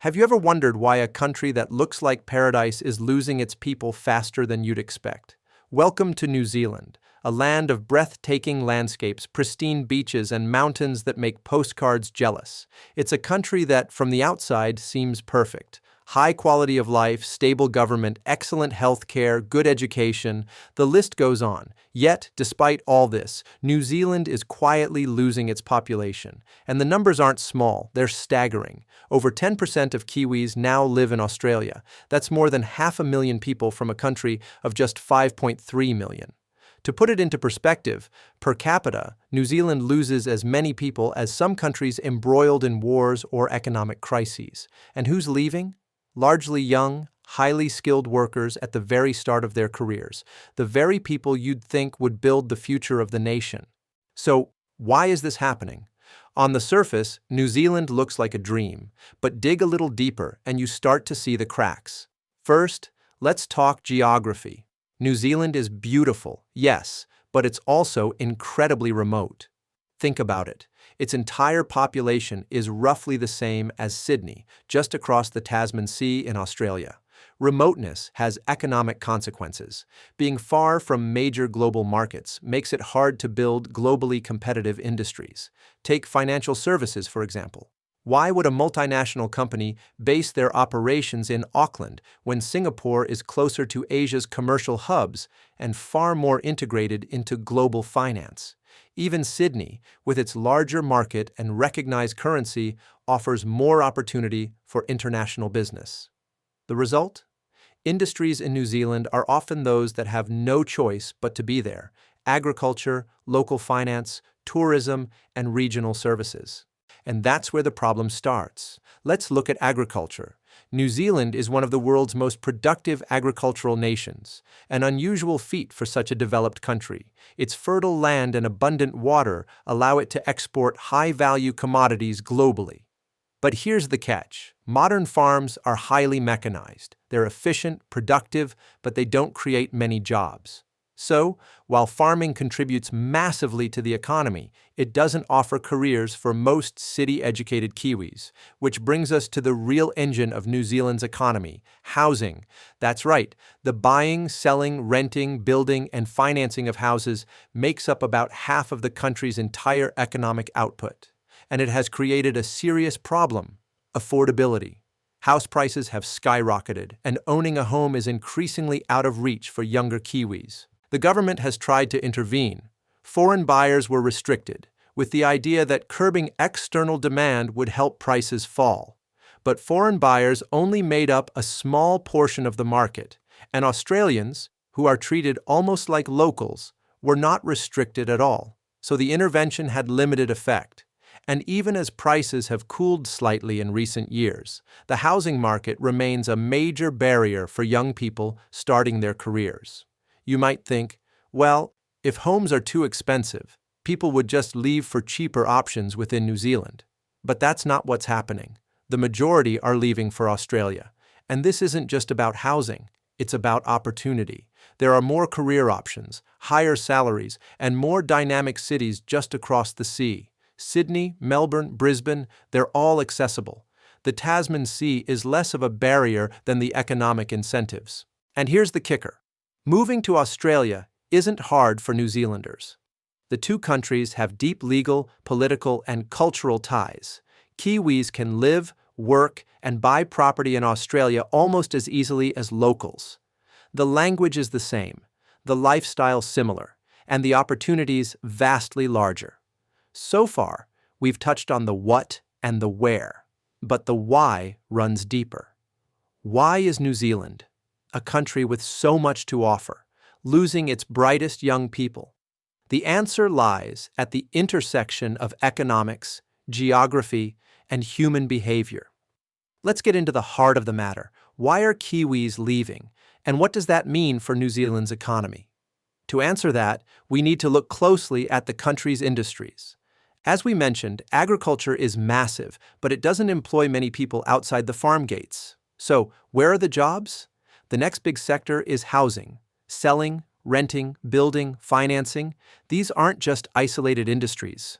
Have you ever wondered why a country that looks like paradise is losing its people faster than you'd expect? Welcome to New Zealand, a land of breathtaking landscapes, pristine beaches, and mountains that make postcards jealous. It's a country that, from the outside, seems perfect. High quality of life, stable government, excellent health care, good education, the list goes on. Yet, despite all this, New Zealand is quietly losing its population. And the numbers aren't small, they're staggering. Over 10% of Kiwis now live in Australia. That's more than 500,000 people from a country of just 5.3 million. To put it into perspective, per capita, New Zealand loses as many people as some countries embroiled in wars or economic crises. And who's leaving? Largely young, highly skilled workers at the very start of their careers, the very people you'd think would build the future of the nation. So, why is this happening? On the surface, New Zealand looks like a dream, but dig a little deeper and you start to see the cracks. First, let's talk geography. New Zealand is beautiful, yes, but it's also incredibly remote. Think about it. Its entire population is roughly the same as Sydney, just across the Tasman Sea in Australia. Remoteness has economic consequences. Being far from major global markets makes it hard to build globally competitive industries. Take financial services, for example. Why would a multinational company base their operations in Auckland when Singapore is closer to Asia's commercial hubs and far more integrated into global finance? Even Sydney, with its larger market and recognized currency, offers more opportunity for international business. The result? Industries in New Zealand are often those that have no choice but to be there: agriculture, local finance, tourism, and regional services. And that's where the problem starts. Let's look at agriculture. New Zealand is one of the world's most productive agricultural nations, an unusual feat for such a developed country. Its fertile land and abundant water allow it to export high-value commodities globally. But here's the catch. Modern farms are highly mechanized. They're efficient, productive, but they don't create many jobs. So, while farming contributes massively to the economy, it doesn't offer careers for most city-educated Kiwis, which brings us to the real engine of New Zealand's economy: housing. That's right, the buying, selling, renting, building, and financing of houses makes up about half of the country's entire economic output. And it has created a serious problem: affordability. House prices have skyrocketed, and owning a home is increasingly out of reach for younger Kiwis. The government has tried to intervene. Foreign buyers were restricted, with the idea that curbing external demand would help prices fall. But foreign buyers only made up a small portion of the market, and Australians, who are treated almost like locals, were not restricted at all. So the intervention had limited effect. And even as prices have cooled slightly in recent years, the housing market remains a major barrier for young people starting their careers. You might think, well, if homes are too expensive, people would just leave for cheaper options within New Zealand. But that's not what's happening. The majority are leaving for Australia. And this isn't just about housing, it's about opportunity. There are more career options, higher salaries, and more dynamic cities just across the sea. Sydney, Melbourne, Brisbane, they're all accessible. The Tasman Sea is less of a barrier than the economic incentives. And here's the kicker. Moving to Australia isn't hard for New Zealanders. The two countries have deep legal, political, and cultural ties. Kiwis can live, work, and buy property in Australia almost as easily as locals. The language is the same, the lifestyle similar, and the opportunities vastly larger. So far, we've touched on the what and the where, but the why runs deeper. Why is New Zealand, a country with so much to offer, losing its brightest young people? The answer lies at the intersection of economics, geography, and human behavior. Let's get into the heart of the matter. Why are Kiwis leaving, and what does that mean for New Zealand's economy? To answer that, we need to look closely at the country's industries. As we mentioned, agriculture is massive, but it doesn't employ many people outside the farm gates. So, where are the jobs? The next big sector is housing. Selling, renting, building, financing, these aren't just isolated industries.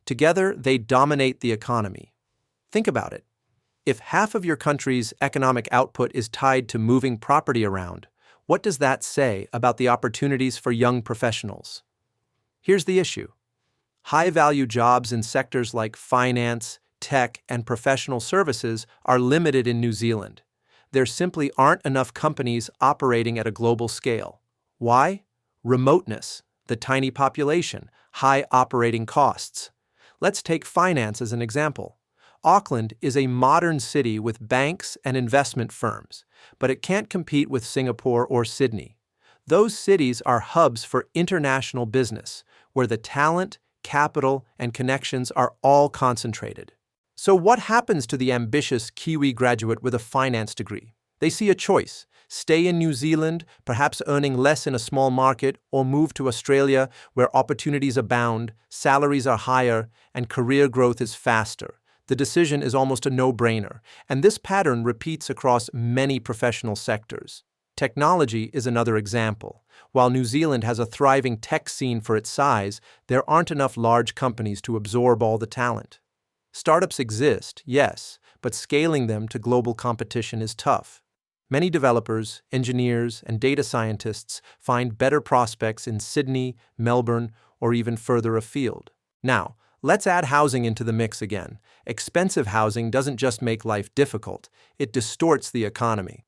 Together, they dominate the economy. Think about it. If half of your country's economic output is tied to moving property around, what does that say about the opportunities for young professionals? Here's the issue. High-value jobs in sectors like finance, tech, and professional services are limited in New Zealand. There simply aren't enough companies operating at a global scale. Why? Remoteness, the tiny population, high operating costs. Let's take finance as an example. Auckland is a modern city with banks and investment firms, but it can't compete with Singapore or Sydney. Those cities are hubs for international business, where the talent, capital, and connections are all concentrated. So what happens to the ambitious Kiwi graduate with a finance degree? They see a choice: stay in New Zealand, perhaps earning less in a small market, or move to Australia where opportunities abound, salaries are higher, and career growth is faster. The decision is almost a no-brainer, and this pattern repeats across many professional sectors. Technology is another example. While New Zealand has a thriving tech scene for its size, there aren't enough large companies to absorb all the talent. Startups exist, yes, but scaling them to global competition is tough. Many developers, engineers, and data scientists find better prospects in Sydney, Melbourne, or even further afield. Now, let's add housing into the mix again. Expensive housing doesn't just make life difficult, it distorts the economy.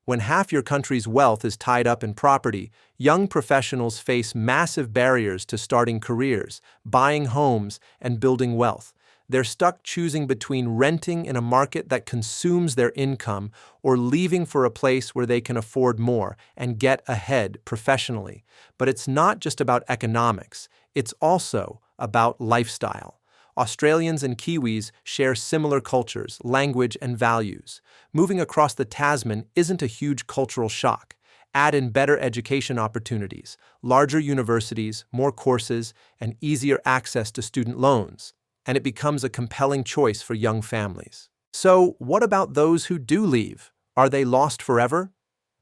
When half your country's wealth is tied up in property, young professionals face massive barriers to starting careers, buying homes, and building wealth. They're stuck choosing between renting in a market that consumes their income or leaving for a place where they can afford more and get ahead professionally. But it's not just about economics, it's also about lifestyle. Australians and Kiwis share similar cultures, language, and values. Moving across the Tasman isn't a huge cultural shock. Add in better education opportunities, larger universities, more courses, and easier access to student loans, and it becomes a compelling choice for young families. So, what about those who do leave? Are they lost forever?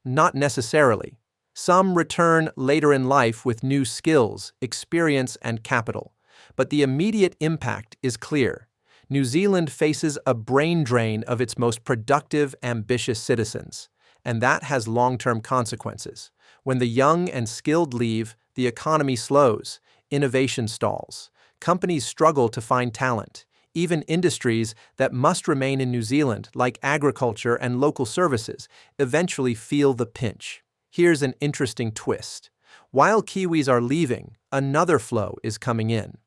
Not necessarily. Some return later in life with new skills, experience, and capital. But the immediate impact is clear. New Zealand faces a brain drain of its most productive, ambitious citizens, and that has long-term consequences. When the young and skilled leave, the economy slows, innovation stalls. Companies struggle to find talent. Even industries that must remain in New Zealand, like agriculture and local services, eventually feel the pinch. Here's an interesting twist. While Kiwis are leaving, another flow is coming in.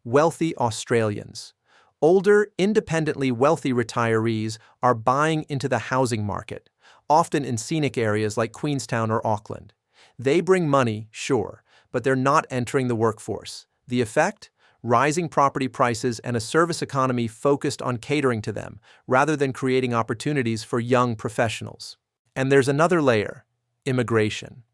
Wealthy Australians. Older, independently wealthy retirees are buying into the housing market, often in scenic areas like Queenstown or Auckland. They bring money, sure, but they're not entering the workforce. The effect? Rising property prices and a service economy focused on catering to them, rather than creating opportunities for young professionals. And there's another layer: immigration.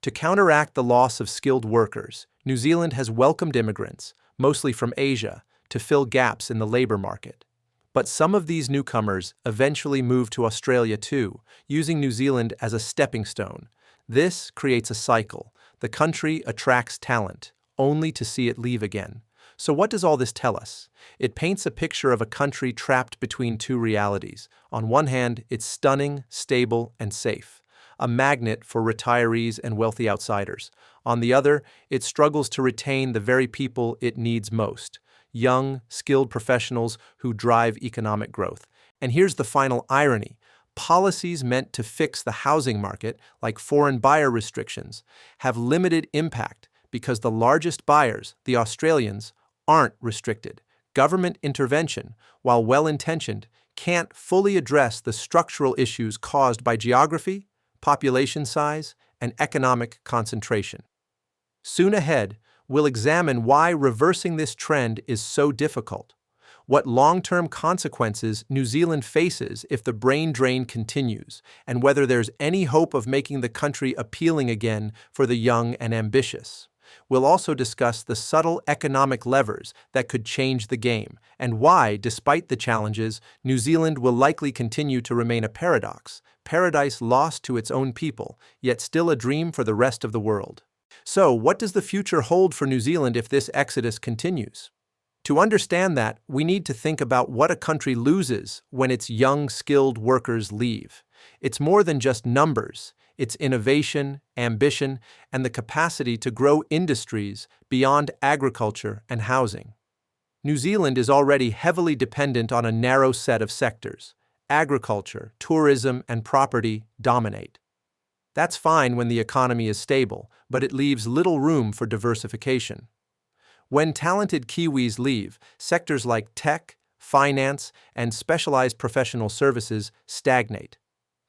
To counteract the loss of skilled workers, New Zealand has welcomed immigrants, mostly from Asia, to fill gaps in the labor market. But some of these newcomers eventually move to Australia too, using New Zealand as a stepping stone. This creates a cycle. The country attracts talent, only to see it leave again. So what does all this tell us? It paints a picture of a country trapped between two realities. On one hand, it's stunning, stable, and safe, a magnet for retirees and wealthy outsiders. On the other, it struggles to retain the very people it needs most: young, skilled professionals who drive economic growth. And here's the final irony. Policies meant to fix the housing market, like foreign buyer restrictions, have limited impact because the largest buyers, the Australians, aren't restricted. Government intervention, while well-intentioned, can't fully address the structural issues caused by geography, population size, and economic concentration. Soon ahead, we'll examine why reversing this trend is so difficult, what long-term consequences New Zealand faces if the brain drain continues, and whether there's any hope of making the country appealing again for the young and ambitious. We'll also discuss the subtle economic levers that could change the game, and why, despite the challenges, New Zealand will likely continue to remain a paradise lost to its own people, yet still a dream for the rest of the world. So, what does the future hold for New Zealand if this exodus continues? To understand that, we need to think about what a country loses when its young, skilled workers leave. It's more than just numbers. It's innovation, ambition, and the capacity to grow industries beyond agriculture and housing. New Zealand is already heavily dependent on a narrow set of sectors. Agriculture, tourism, and property dominate. That's fine when the economy is stable, but it leaves little room for diversification. When talented Kiwis leave, sectors like tech, finance, and specialized professional services stagnate.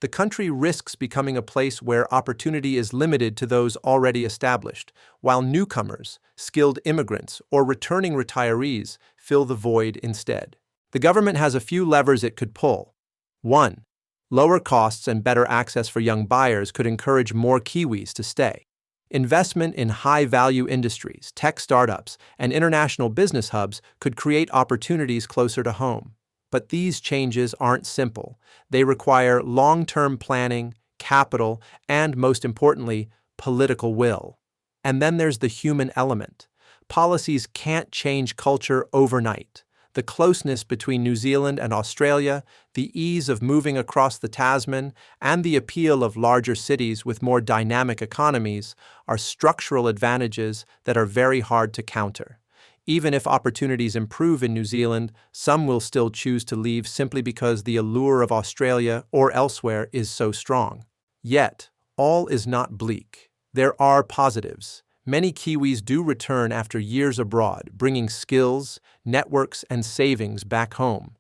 The country risks becoming a place where opportunity is limited to those already established, while newcomers, skilled immigrants, or returning retirees fill the void instead. The government has a few levers it could pull. 1. Lower costs and better access for young buyers could encourage more Kiwis to stay. Investment in high-value industries, tech startups, and international business hubs could create opportunities closer to home. But these changes aren't simple. They require long-term planning, capital, and, most importantly, political will. And then there's the human element. Policies can't change culture overnight. The closeness between New Zealand and Australia, the ease of moving across the Tasman, and the appeal of larger cities with more dynamic economies are structural advantages that are very hard to counter. Even if opportunities improve in New Zealand, some will still choose to leave simply because the allure of Australia or elsewhere is so strong. Yet, all is not bleak. There are positives. Many Kiwis do return after years abroad, bringing skills, networks, and savings back home.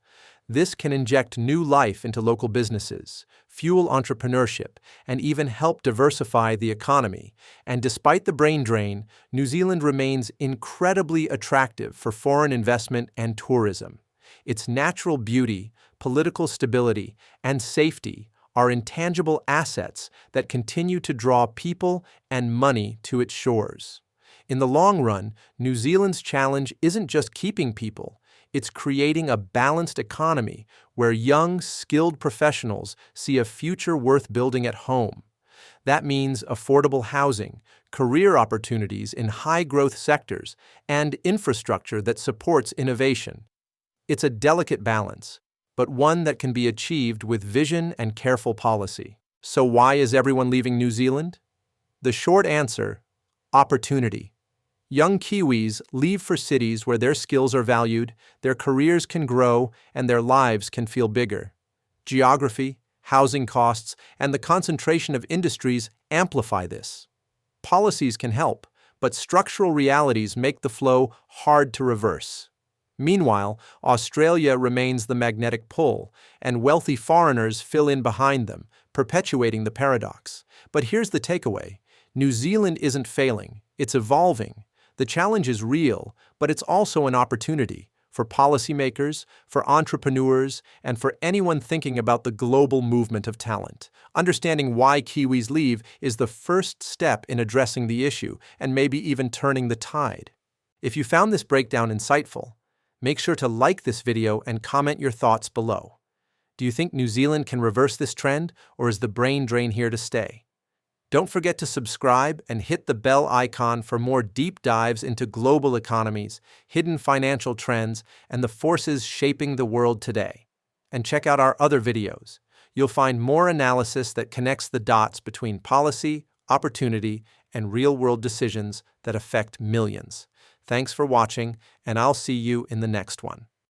This can inject new life into local businesses, fuel entrepreneurship, and even help diversify the economy. And despite the brain drain, New Zealand remains incredibly attractive for foreign investment and tourism. Its natural beauty, political stability, and safety are intangible assets that continue to draw people and money to its shores. In the long run, New Zealand's challenge isn't just keeping people. It's creating a balanced economy where young, skilled professionals see a future worth building at home. That means affordable housing, career opportunities in high-growth sectors, and infrastructure that supports innovation. It's a delicate balance, but one that can be achieved with vision and careful policy. So why is everyone leaving New Zealand? The short answer: opportunity. Young Kiwis leave for cities where their skills are valued, their careers can grow, and their lives can feel bigger. Geography, housing costs, and the concentration of industries amplify this. Policies can help, but structural realities make the flow hard to reverse. Meanwhile, Australia remains the magnetic pull, and wealthy foreigners fill in behind them, perpetuating the paradox. But here's the takeaway: New Zealand isn't failing, it's evolving. The challenge is real, but it's also an opportunity for policymakers, for entrepreneurs, and for anyone thinking about the global movement of talent. Understanding why Kiwis leave is the first step in addressing the issue and maybe even turning the tide. If you found this breakdown insightful, make sure to like this video and comment your thoughts below. Do you think New Zealand can reverse this trend, or is the brain drain here to stay? Don't forget to subscribe and hit the bell icon for more deep dives into global economies, hidden financial trends, and the forces shaping the world today. And check out our other videos. You'll find more analysis that connects the dots between policy, opportunity, and real-world decisions that affect millions. Thanks for watching, and I'll see you in the next one.